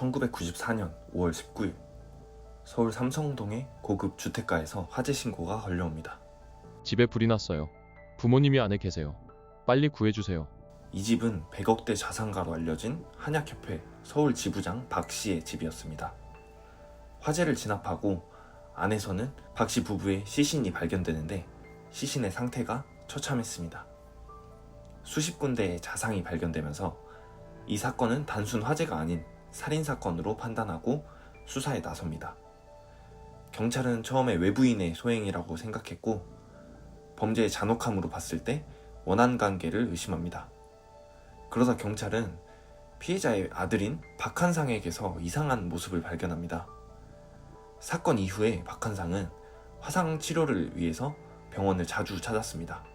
1994년 5월 19일 서울 삼성동의 고급 주택가에서 화재 신고가 걸려옵니다. 집에 불이 났어요. 부모님이 안에 계세요. 빨리 구해주세요. 이 집은 100억대 자산가로 알려진 한약협회 서울 지부장 박 씨의 집이었습니다. 화재를 진압하고 안에서는 박 씨 부부의 시신이 발견되는데 시신의 상태가 처참했습니다. 수십 군데의 자상이 발견되면서 이 사건은 단순 화재가 아닌 살인사건으로 판단하고 수사에 나섭니다. 경찰은 처음에 외부인의 소행이라고 생각했고 범죄의 잔혹함으로 봤을 때 원한관계를 의심합니다. 그러다 경찰은 피해자의 아들인 박한상에게서 이상한 모습을 발견합니다. 사건 이후에 박한상은 화상 치료를 위해서 병원을 자주 찾았습니다.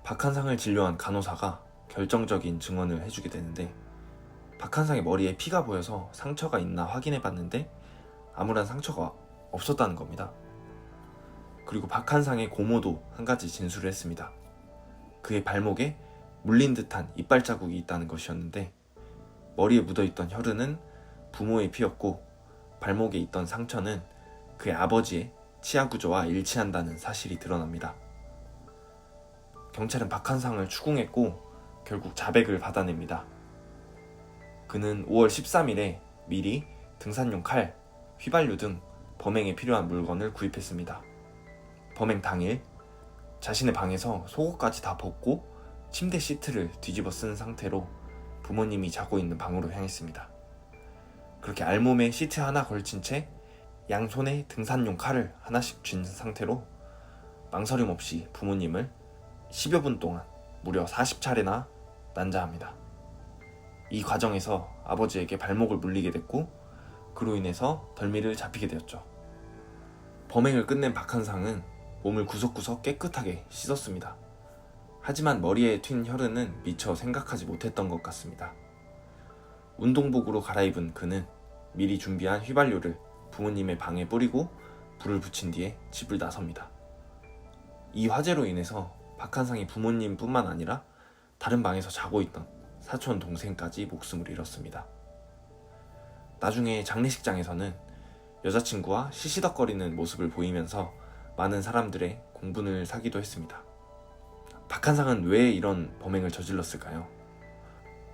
박한상을 진료한 간호사가 결정적인 증언을 해주게 되는데 박한상의 머리에 피가 보여서 상처가 있나 확인해 봤는데 아무런 상처가 없었다는 겁니다. 그리고 박한상의 고모도 한 가지 진술을 했습니다. 그의 발목에 물린 듯한 이빨 자국이 있다는 것이었는데 머리에 묻어있던 혈흔은 부모의 피였고 발목에 있던 상처는 그의 아버지의 치아 구조와 일치한다는 사실이 드러납니다. 경찰은 박한상을 추궁했고 결국 자백을 받아냅니다. 그는 5월 13일에 미리 등산용 칼, 휘발유 등 범행에 필요한 물건을 구입했습니다. 범행 당일 자신의 방에서 속옷까지 다 벗고 침대 시트를 뒤집어 쓴 상태로 부모님이 자고 있는 방으로 향했습니다. 그렇게 알몸에 시트 하나 걸친 채 양손에 등산용 칼을 하나씩 쥔 상태로 망설임 없이 부모님을 10여 분 동안 무려 40차례나 난자합니다. 이 과정에서 아버지에게 발목을 물리게 됐고 그로 인해서 덜미를 잡히게 되었죠. 범행을 끝낸 박한상은 몸을 구석구석 깨끗하게 씻었습니다. 하지만 머리에 튄 혈흔은 미처 생각하지 못했던 것 같습니다. 운동복으로 갈아입은 그는 미리 준비한 휘발유를 부모님의 방에 뿌리고 불을 붙인 뒤에 집을 나섭니다. 이 화재로 인해서 박한상이 부모님뿐만 아니라 다른 방에서 자고 있던 사촌 동생까지 목숨을 잃었습니다. 나중에 장례식장에서는 여자친구와 시시덕거리는 모습을 보이면서 많은 사람들의 공분을 사기도 했습니다. 박한상은 왜 이런 범행을 저질렀을까요?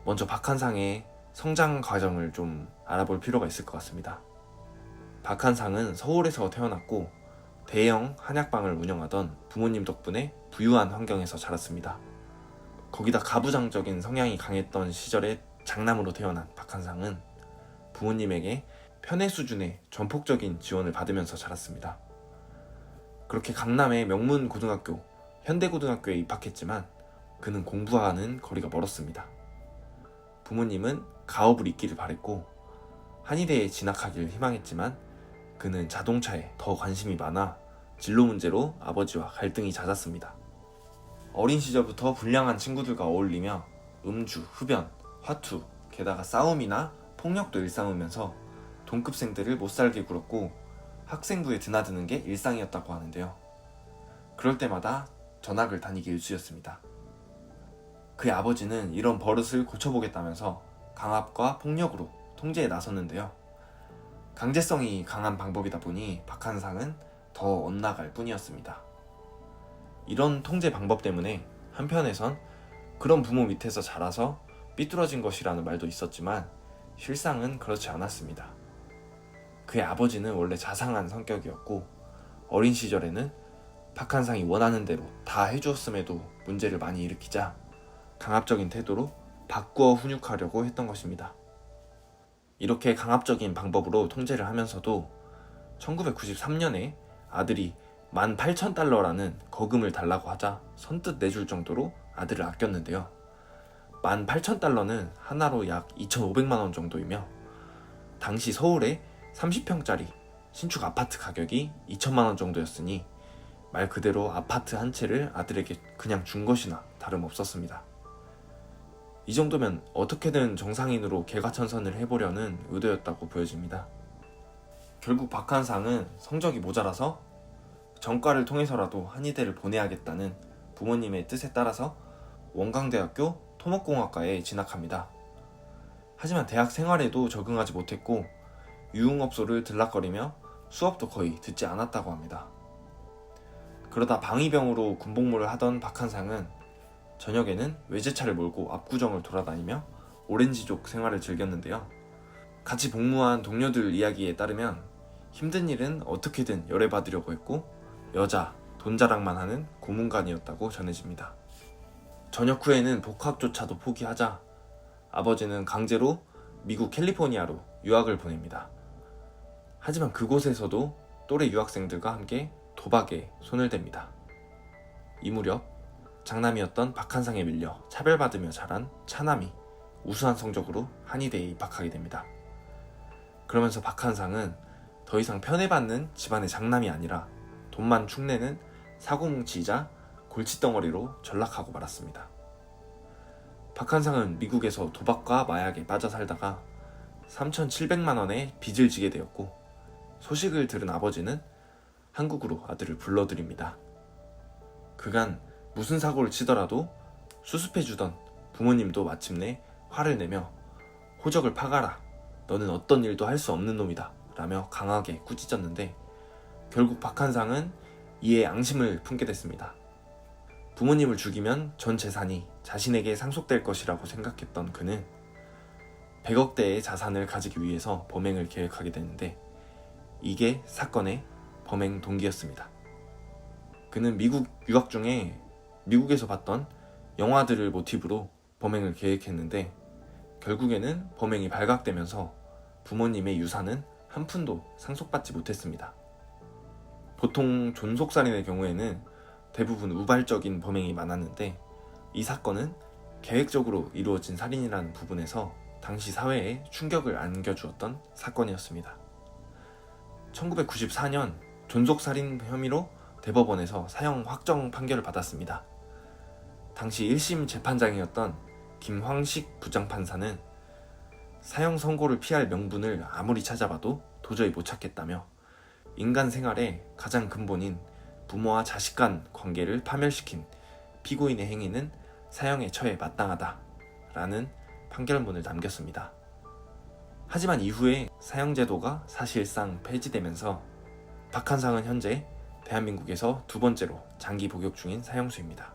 먼저 박한상의 성장 과정을 좀 알아볼 필요가 있을 것 같습니다. 박한상은 서울에서 태어났고 대형 한약방을 운영하던 부모님 덕분에 부유한 환경에서 자랐습니다. 거기다 가부장적인 성향이 강했던 시절에 장남으로 태어난 박한상은 부모님에게 편애 수준의 전폭적인 지원을 받으면서 자랐습니다. 그렇게 강남의 명문 고등학교, 현대고등학교에 입학했지만 그는 공부와는 거리가 멀었습니다. 부모님은 가업을 잇기를 바랬고 한의대에 진학하기를 희망했지만 그는 자동차에 더 관심이 많아 진로 문제로 아버지와 갈등이 잦았습니다. 어린 시절부터 불량한 친구들과 어울리며 음주, 흡연, 화투, 게다가 싸움이나 폭력도 일삼으면서 동급생들을 못살게 굴었고 학생부에 드나드는 게 일상이었다고 하는데요. 그럴 때마다 전학을 다니기 일쑤였습니다. 그의 아버지는 이런 버릇을 고쳐보겠다면서 강압과 폭력으로 통제에 나섰는데요. 강제성이 강한 방법이다 보니 박한상은 더 엇나갈 뿐이었습니다. 이런 통제 방법 때문에 한편에선 그런 부모 밑에서 자라서 삐뚤어진 것이라는 말도 있었지만 실상은 그렇지 않았습니다. 그의 아버지는 원래 자상한 성격이었고 어린 시절에는 박한상이 원하는 대로 다 해주었음에도 문제를 많이 일으키자 강압적인 태도로 바꾸어 훈육하려고 했던 것입니다. 이렇게 강압적인 방법으로 통제를 하면서도 1993년에 아들이 18,000달러라는 거금을 달라고 하자 선뜻 내줄 정도로 아들을 아꼈는데요. 18,000달러는 하나로 약 2,500만원 정도이며 당시 서울에 30평짜리 신축 아파트 가격이 2천만원 정도였으니 말 그대로 아파트 한 채를 아들에게 그냥 준 것이나 다름없었습니다. 이 정도면 어떻게든 정상인으로 개과천선을 해보려는 의도였다고 보여집니다. 결국 박한상은 성적이 모자라서 전과를 통해서라도 한의대를 보내야겠다는 부모님의 뜻에 따라서 원광대학교 토목공학과에 진학합니다. 하지만 대학 생활에도 적응하지 못했고 유흥업소를 들락거리며 수업도 거의 듣지 않았다고 합니다. 그러다 방위병으로 군복무를 하던 박한상은 저녁에는 외제차를 몰고 압구정을 돌아다니며 오렌지족 생활을 즐겼는데요. 같이 복무한 동료들 이야기에 따르면 힘든 일은 어떻게든 열애받으려고 했고 여자, 돈 자랑만 하는 고문관이었다고 전해집니다. 전역 후에는 복학조차도 포기하자 아버지는 강제로 미국 캘리포니아로 유학을 보냅니다. 하지만 그곳에서도 또래 유학생들과 함께 도박에 손을 댑니다. 이 무렵 장남이었던 박한상에 밀려 차별받으며 자란 차남이 우수한 성적으로 한의대에 입학하게 됩니다. 그러면서 박한상은 더 이상 편애받는 집안의 장남이 아니라 돈만 축내는 사고뭉치이자 골칫덩어리로 전락하고 말았습니다. 박한상은 미국에서 도박과 마약에 빠져 살다가 3,700만 원의 빚을 지게 되었고 소식을 들은 아버지는 한국으로 아들을 불러들입니다. 그간 무슨 사고를 치더라도 수습해주던 부모님도 마침내 화를 내며 호적을 파가라, 너는 어떤 일도 할 수 없는 놈이다 라며 강하게 꾸짖었는데 결국 박한상은 이에 앙심을 품게 됐습니다. 부모님을 죽이면 전 재산이 자신에게 상속될 것이라고 생각했던 그는 100억대의 자산을 가지기 위해서 범행을 계획하게 되는데 이게 사건의 범행 동기였습니다. 그는 미국 유학 중에 미국에서 봤던 영화들을 모티브로 범행을 계획했는데 결국에는 범행이 발각되면서 부모님의 유산은 한 푼도 상속받지 못했습니다. 보통 존속살인의 경우에는 대부분 우발적인 범행이 많았는데 이 사건은 계획적으로 이루어진 살인이라는 부분에서 당시 사회에 충격을 안겨주었던 사건이었습니다. 1994년 존속살인 혐의로 대법원에서 사형 확정 판결을 받았습니다. 당시 1심 재판장이었던 김황식 부장판사는 사형 선고를 피할 명분을 아무리 찾아봐도 도저히 못 찾겠다며 인간 생활의 가장 근본인 부모와 자식 간 관계를 파멸시킨 피고인의 행위는 사형에 처해 마땅하다라는 판결문을 남겼습니다. 하지만 이후에 사형제도가 사실상 폐지되면서 박한상은 현재 대한민국에서 두 번째로 장기 복역 중인 사형수입니다.